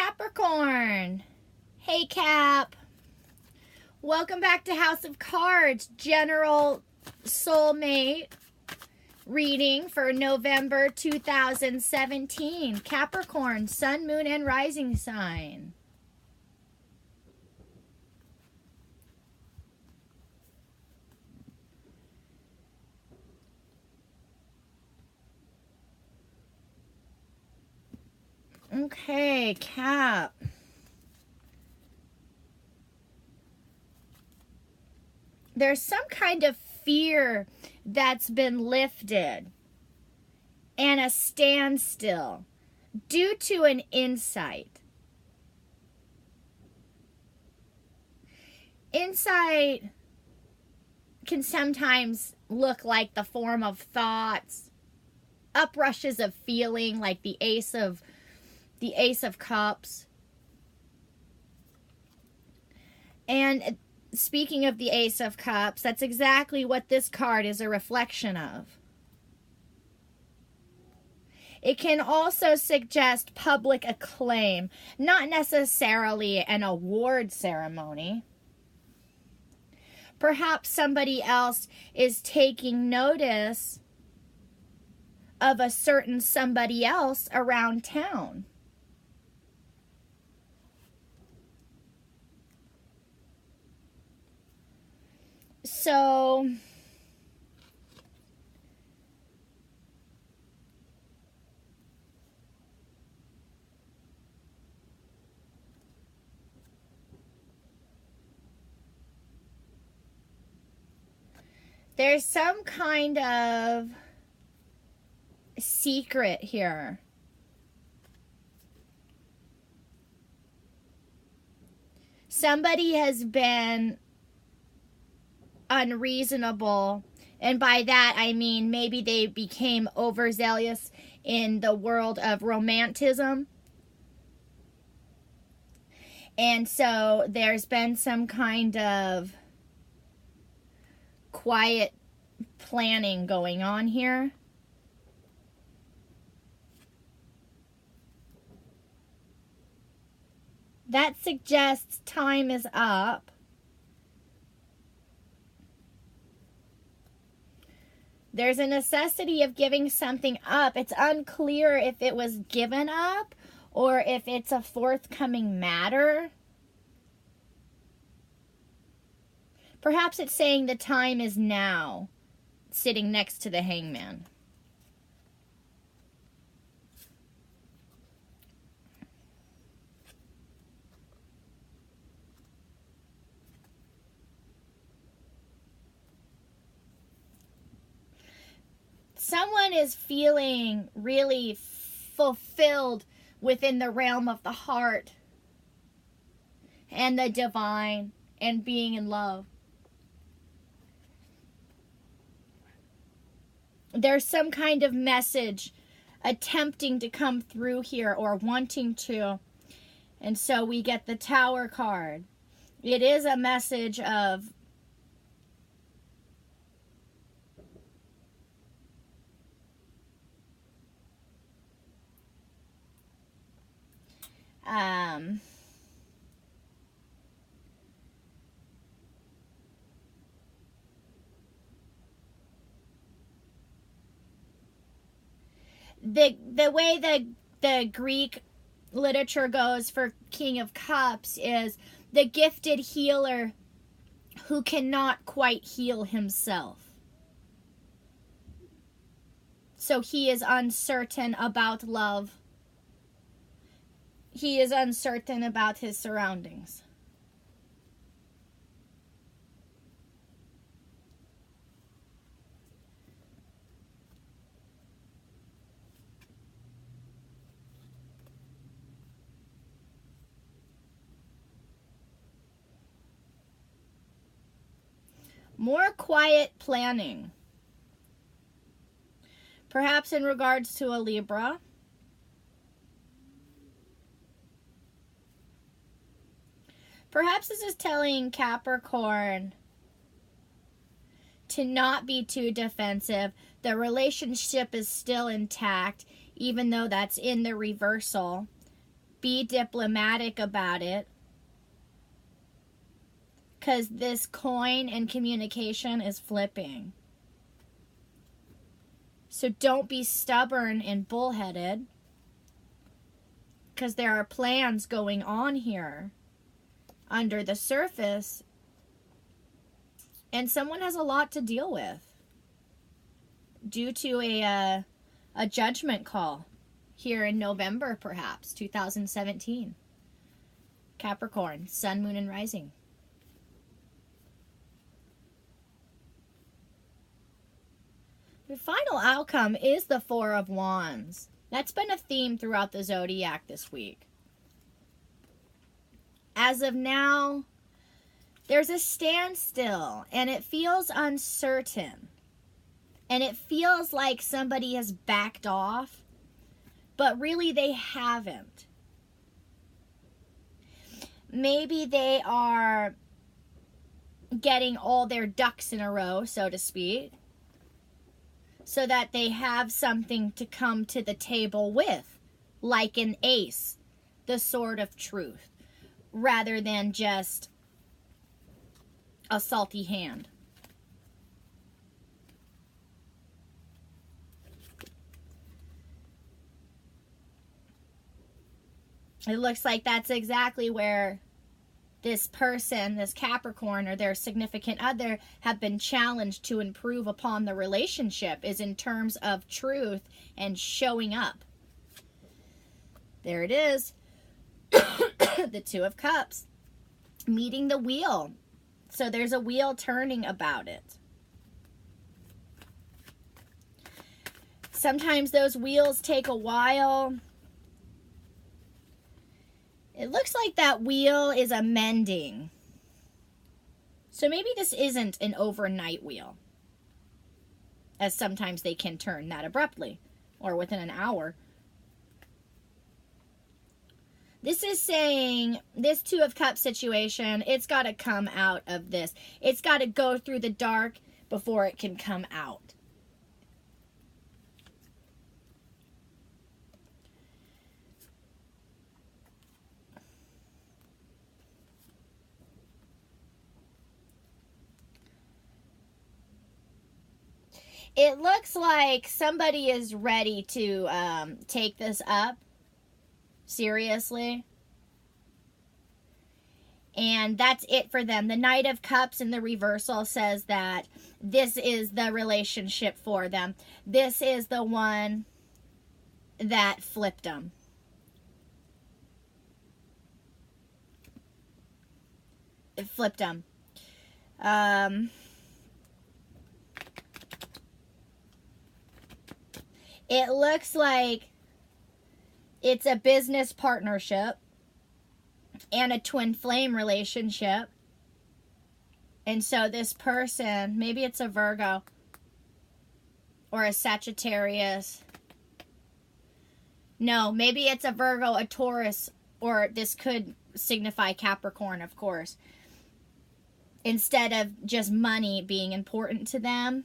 Capricorn. Hey Cap. Welcome back to House of Cards, General Soulmate reading for November 2017. Capricorn, Sun, Moon, and Rising sign. Okay, Cap. There's some kind of fear that's been lifted and a standstill due to an insight. Insight can sometimes look like the form of thoughts, uprushes of feeling, like the Ace of Cups. And speaking of the Ace of Cups, that's exactly what this card is a reflection of. It can also suggest public acclaim, not necessarily an award ceremony. Perhaps somebody else is taking notice of a certain somebody else around town. So there's some kind of secret here. Somebody has been unreasonable, and by that I mean maybe they became overzealous in the world of romanticism, and so there's been some kind of quiet planning going on here. That suggests time is up. There's a necessity of giving something up. It's unclear if it was given up or if it's a forthcoming matter. Perhaps it's saying the time is now, sitting next to the Hangman. Someone is feeling really fulfilled within the realm of the heart and the divine and being in love. There's some kind of message attempting to come through here or wanting to. And so we get the Tower card. It is a message of the way the Greek literature goes for King of Cups is the gifted healer who cannot quite heal himself. So he is uncertain about love. He is uncertain about his surroundings. More quiet planning. Perhaps in regards to a Libra. Perhaps this is telling Capricorn to not be too defensive. The relationship is still intact, even though that's in the reversal. Be diplomatic about it, because this coin and communication is flipping. So don't be stubborn and bullheaded, because there are plans going on here under the surface, and someone has a lot to deal with due to a judgment call here in November, perhaps 2017. Capricorn, Sun, Moon, and Rising. The final outcome is the Four of Wands. That's been a theme throughout the zodiac this week. As of now, there's a standstill, and it feels uncertain. And it feels like somebody has backed off, but really they haven't. Maybe they are getting all their ducks in a row, so to speak, so that they have something to come to the table with, like an ace, the sword of truth, rather than just a salty hand. It looks like that's exactly where this person, this Capricorn, or their significant other have been challenged to improve upon the relationship, is in terms of truth and showing up. There it is. The Two of Cups. Meeting the wheel. So there's a wheel turning about it. Sometimes those wheels take a while. It looks like that wheel is amending. So maybe this isn't an overnight wheel, as sometimes they can turn that abruptly or within an hour. This is saying this Two of Cups situation, it's got to come out of this. It's got to go through the dark before it can come out. It looks like somebody is ready to take this up seriously. And that's it for them. The Knight of Cups in the reversal says that this is the relationship for them. This is the one that flipped them. It flipped them. It looks like it's a business partnership and a twin flame relationship. And so this person, maybe it's a Virgo or a Sagittarius. No, maybe it's a Virgo, a Taurus, or this could signify Capricorn, of course. Instead of just money being important to them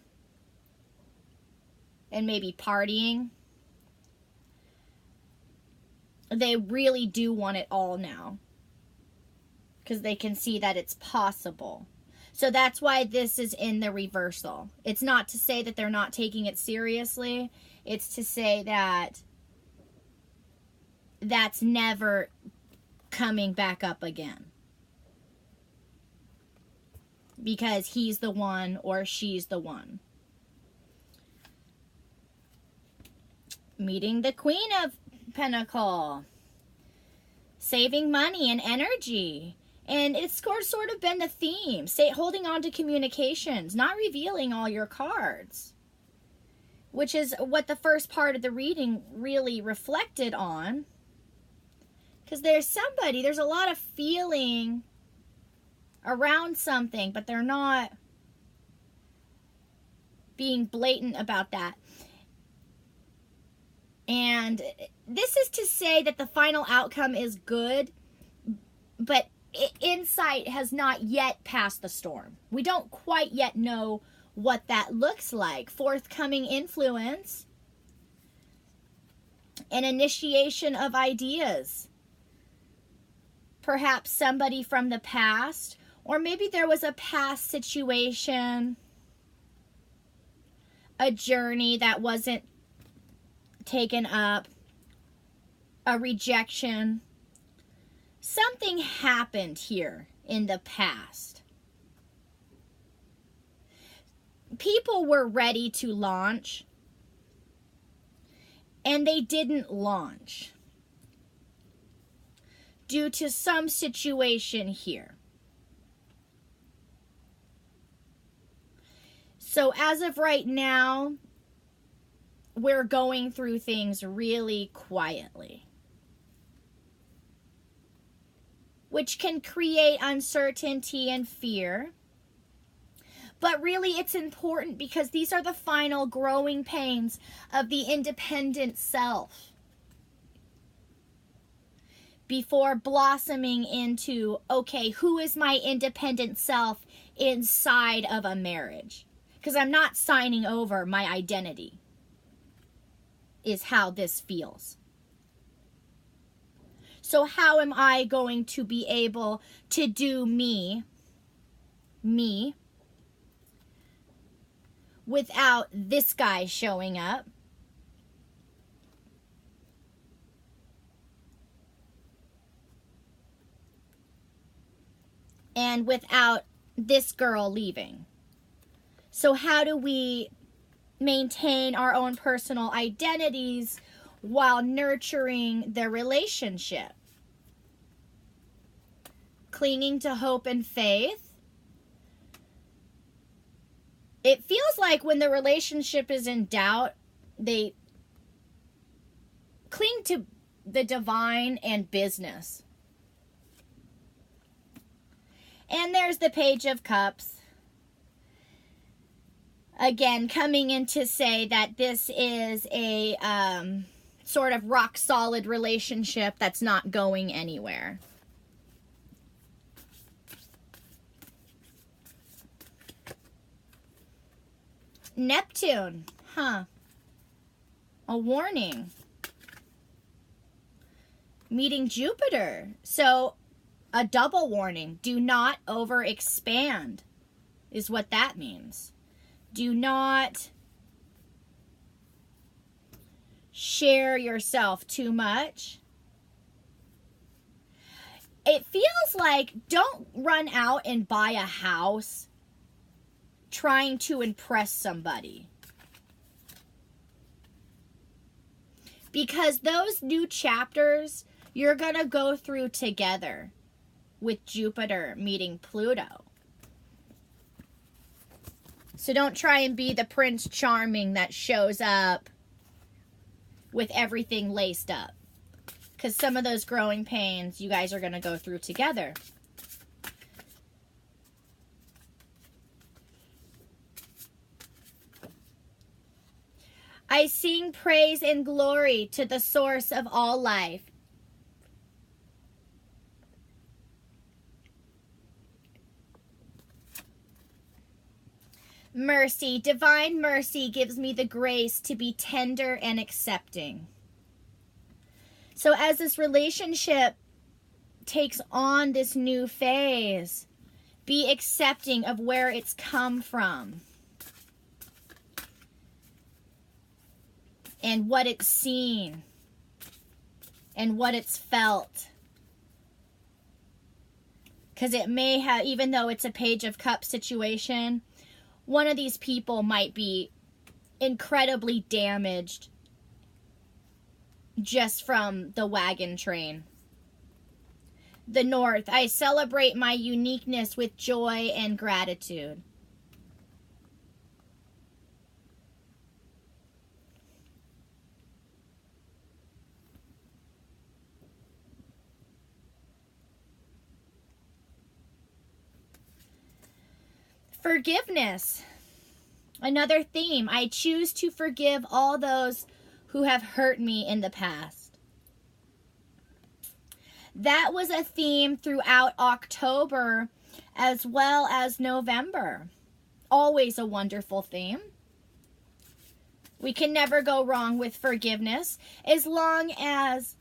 and maybe partying, they really do want it all now, because they can see that it's possible. So that's why this is in the reversal. It's not to say that they're not taking it seriously. It's to say that that's never coming back up again, because he's the one or she's the one. Meeting the Queen of Pentacles. Saving money and energy. And it's sort of been the theme. Holding on to communications. Not revealing all your cards. Which is what the first part of the reading really reflected on. Because there's a lot of feeling around something, but they're not being blatant about that. And this is to say that the final outcome is good, but insight has not yet passed the storm. We don't quite yet know what that looks like. Forthcoming influence, an initiation of ideas, perhaps somebody from the past, or maybe there was a past situation, a journey that wasn't taken up, a rejection. Something happened here in the past. People were ready to launch, and they didn't launch due to some situation here. So as of right now, we're going through things really quietly, which can create uncertainty and fear. But really, it's important because these are the final growing pains of the independent self before blossoming into, okay, who is my independent self inside of a marriage? Because I'm not signing over my identity, is how this feels. So how am I going to be able to do me, without this guy showing up? And without this girl leaving? So how do we maintain our own personal identities while nurturing the relationship? Clinging to hope and faith. It feels like when the relationship is in doubt, they cling to the divine and business. And there's the Page of Cups. Again, coming in to say that this is a sort of rock solid relationship that's not going anywhere. Neptune, a warning. Meeting Jupiter, so a double warning. Do not overexpand is what that means. Do not share yourself too much. It feels like don't run out and buy a house trying to impress somebody. Because those new chapters you're going to go through together with Jupiter meeting Pluto. So don't try and be the Prince Charming that shows up with everything laced up. Because some of those growing pains you guys are going to go through together. I sing praise and glory to the source of all life. Mercy, divine mercy gives me the grace to be tender and accepting. So as this relationship takes on this new phase, be accepting of where it's come from and what it's seen and what it's felt. Because it may have, even though it's a Page of Cups situation, one of these people might be incredibly damaged just from the wagon train. The North, I celebrate my uniqueness with joy and gratitude. Forgiveness. Another theme. I choose to forgive all those who have hurt me in the past. That was a theme throughout October as well as November. Always a wonderful theme. We can never go wrong with forgiveness as long as